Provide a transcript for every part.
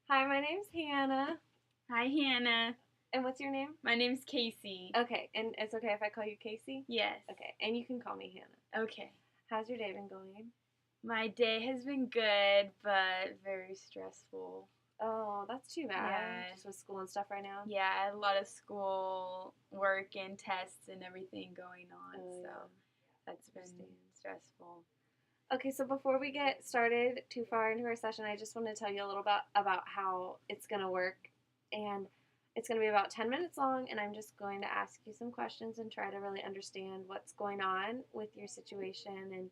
Hi, my name's Hannah. Hi, Hannah. And what's your name? My name's Casey. Okay, and it's okay if I call you Casey? Yes. Okay, and you can call me Hannah. Okay. How's your day been going? My day has been good, but very stressful. Oh, that's too bad. Yeah. Just with school and stuff right now? Yeah, a lot of school work and tests and everything going on, so that's been stressful. Okay, so before we get started too far into our session, I just want to tell you a little bit about how it's going to work. And it's going to be about 10 minutes long, and I'm just going to ask you some questions and try to really understand what's going on with your situation and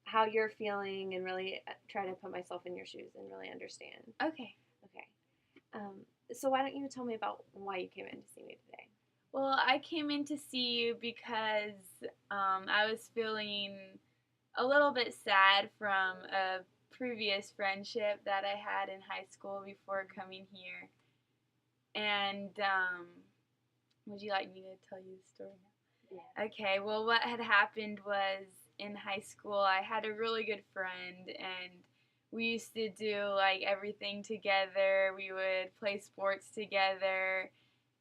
how you're feeling, and really try to put myself in your shoes and really understand. Okay. Okay. So why don't you tell me about why you came in to see me today? Well, I came in to see you because I was feeling a little bit sad from a previous friendship that I had in high school before coming here. And would you like me to tell you the story now? Yeah. Okay, well, what had happened was in high school, I had a really good friend, and we used to do like everything together. We would play sports together,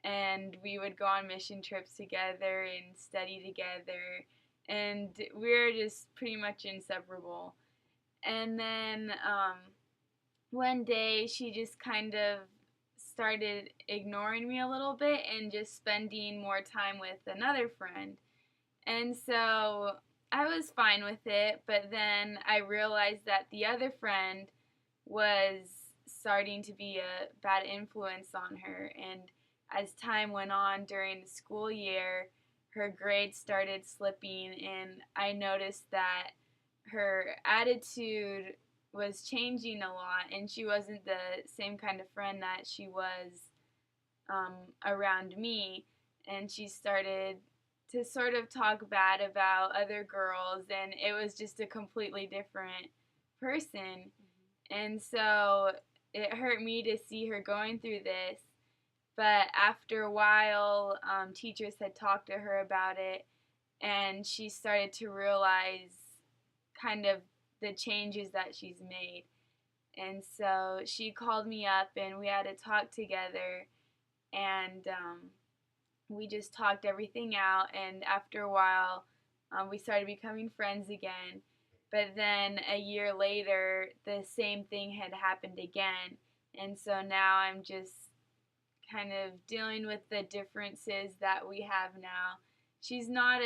and we would go on mission trips together and study together, and we were just pretty much inseparable. And then one day she just kind of started ignoring me a little bit and just spending more time with another friend. And so I was fine with it, but then I realized that the other friend was starting to be a bad influence on her. And as time went on during the school year, her grades started slipping, and I noticed that her attitude was changing a lot, and she wasn't the same kind of friend that she was around me. And she started to sort of talk bad about other girls, and it was just a completely different person. And so it hurt me to see her going through this. But after a while, teachers had talked to her about it, and she started to realize kind of the changes that she's made. And so she called me up, and we had to talk together, and we just talked everything out. And after a while, we started becoming friends again. But then a year later, the same thing had happened again. And so now I'm just kind of dealing with the differences that we have now. She's not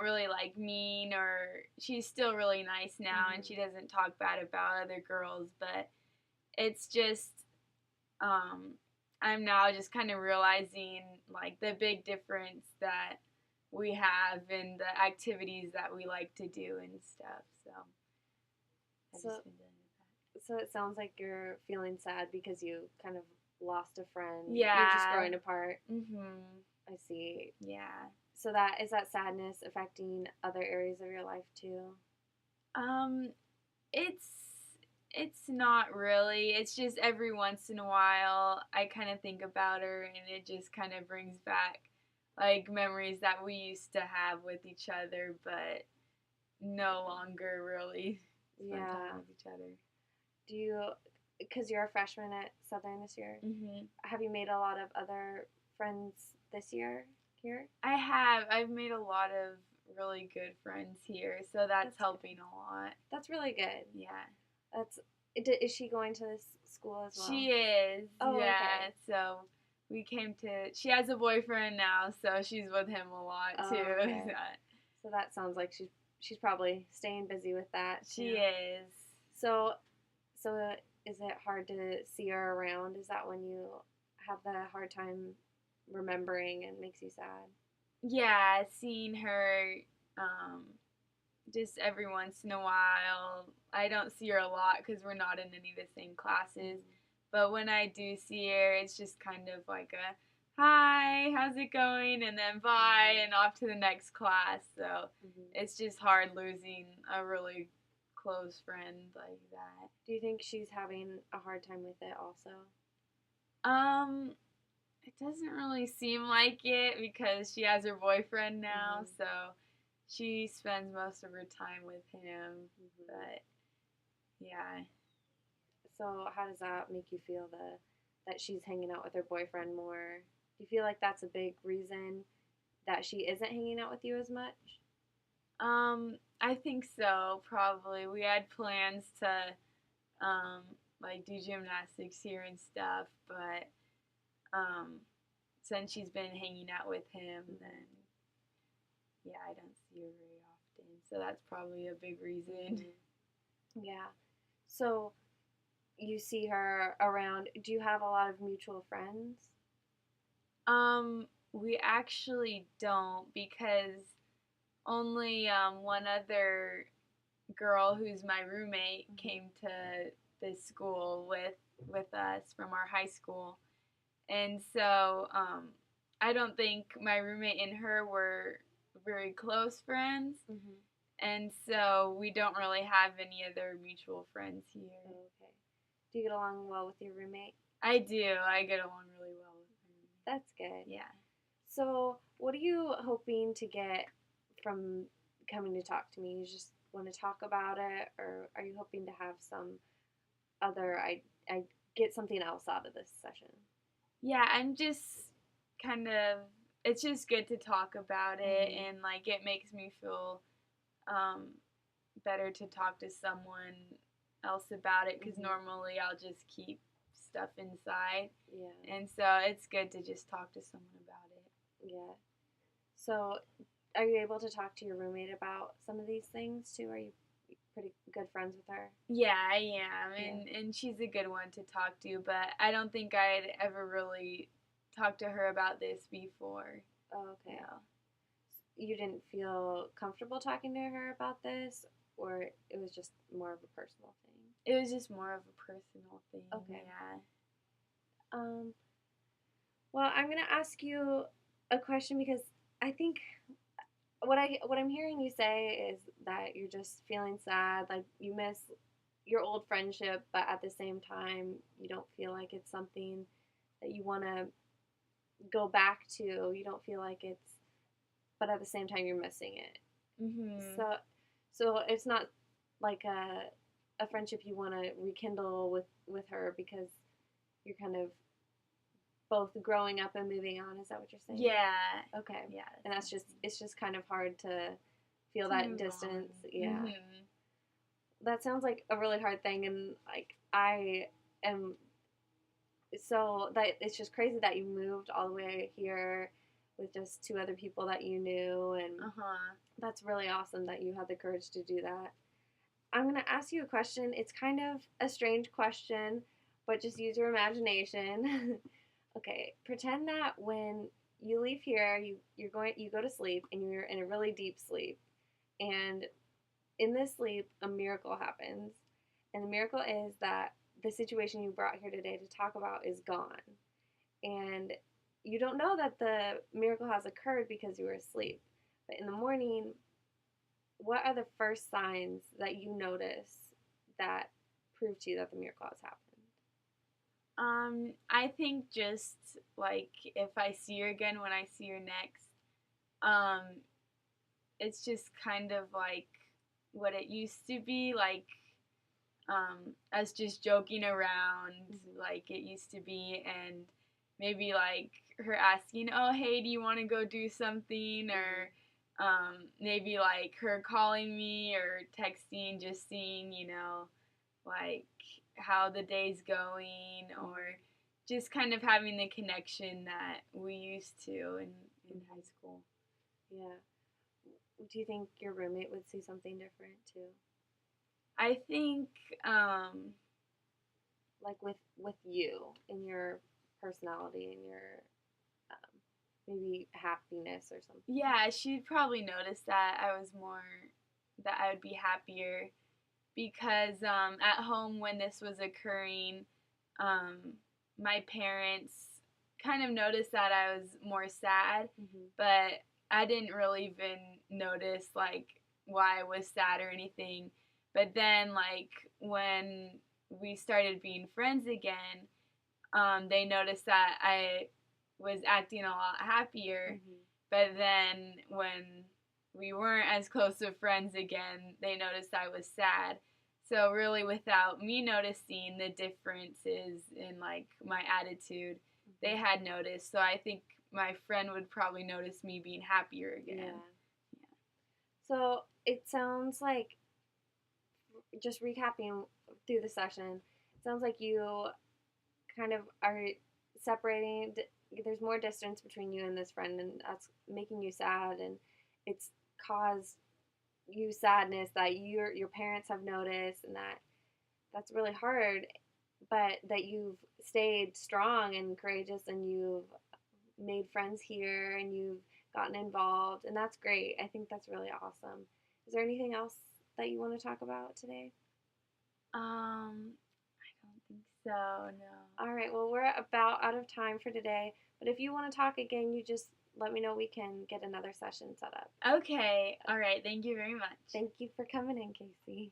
really like mean, or she's still really nice now, and she doesn't talk bad about other girls, but it's just I'm now just kind of realizing like the big difference that we have in the activities that we like to do and stuff. So I've just been dealing with that. So it sounds like you're feeling sad because you kind of lost a friend. Yeah. You're just growing apart. Mhm. I see. Yeah. So is that sadness affecting other areas of your life too? It's not really. It's just every once in a while I kind of think about her, and it just kind of brings back like memories that we used to have with each other, but no longer really spend time with each other. Do you, because you're a freshman at Southern this year, have you made a lot of other friends this year here? I have. I've made a lot of really good friends here, so that's helping good. A lot. That's really good. Yeah. Is she going to this school as well? She is. Oh, yeah. Okay. So she has a boyfriend now, so she's with him a lot too. Okay. So that sounds like she's probably staying busy with that. She is. So is it hard to see her around? Is that when you have the hard time remembering and makes you sad? Yeah, seeing her just every once in a while. I don't see her a lot because we're not in any of the same classes. But when I do see her, it's just kind of like a hi, how's it going? And then bye, and off to the next class. So it's just hard losing a really close friend like that. Do you think she's having a hard time with it also? It doesn't really seem like it because she has her boyfriend now, so she spends most of her time with him. But yeah, Yeah. So how does that make you feel, that she's hanging out with her boyfriend more? Do you feel like that's a big reason that she isn't hanging out with you as much? I think so, probably. We had plans to, like, do gymnastics here and stuff, but, since she's been hanging out with him, then, yeah, I don't see her very often. So that's probably a big reason. Yeah. So you see her around. Do you have a lot of mutual friends? We actually don't, because only one other girl who's my roommate came to this school with us from our high school, and so I don't think my roommate and her were very close friends, and so we don't really have any other mutual friends here. Okay. Do you get along well with your roommate? I do. I get along really well with her. That's good. Yeah. So, what are you hoping to get from coming to talk to me? You just want to talk about it, or are you hoping to have some other, I get something else out of this session? Yeah, I'm just kind of, it's just good to talk about it, and like it makes me feel better to talk to someone else about it, because normally I'll just keep stuff inside. Yeah. And so it's good to just talk to someone about it. Yeah. So, are you able to talk to your roommate about some of these things too? Are you pretty good friends with her? Yeah, I am, and she's a good one to talk to, but I don't think I'd ever really talked to her about this before. Oh, okay. No. You didn't feel comfortable talking to her about this, or it was just more of a personal thing? It was just more of a personal thing. Okay. Yeah. Well, I'm gonna ask you a question, because I think what I'm hearing you say is that you're just feeling sad, like you miss your old friendship, but at the same time you don't feel like it's something that you want to go back to. You don't feel like it's, but at the same time you're missing it. So it's not like a friendship you want to rekindle with her, because you're kind of both growing up and moving on. Is that what you're saying? Yeah. Okay. Yeah. And it's just kind of hard to feel that distance. On. Yeah. That sounds like a really hard thing, and like I am, so that it's just crazy that you moved all the way here with just two other people that you knew, and that's really awesome that you had the courage to do that. I'm going to ask you a question. It's kind of a strange question, but just use your imagination. Okay, pretend that when you leave here, you go to sleep, and you're in a really deep sleep, and in this sleep a miracle happens, and the miracle is that the situation you brought here today to talk about is gone, and you don't know that the miracle has occurred because you were asleep. But in the morning, what are the first signs that you notice that prove to you that the miracle has happened? I think just like if I see her again when I see her next, it's just kind of like what it used to be, like us just joking around like it used to be, and maybe like her asking, oh hey, do you want to go do something, or maybe like her calling me or texting, just seeing, like how the day's going, or just kind of having the connection that we used to in high school. Yeah. Do you think your roommate would see something different too? I think like with you and your personality and your maybe happiness or something. Yeah, she'd probably notice that I would be happier, because at home when this was occurring, my parents kind of noticed that I was more sad, but I didn't really even notice like why I was sad or anything. But then like when we started being friends again, they noticed that I was acting a lot happier. But then when we weren't as close of friends again, they noticed I was sad. So really, without me noticing the differences in like my attitude, they had noticed. So I think my friend would probably notice me being happier again. Yeah. So it sounds like, just recapping through the session, it sounds like you kind of are separating. There's more distance between you and this friend, and that's making you sad, and it's caused you sadness that your parents have noticed, and that's really hard. But that you've stayed strong and courageous, and you've made friends here, and you've gotten involved, and that's great. I think that's really awesome. Is there anything else that you want to talk about today? I don't think so. No. All right, well, we're about out of time for today, but if you want to talk again, you just let me know. We can get another session set up. Okay. All right. Thank you very much. Thank you for coming in, Casey.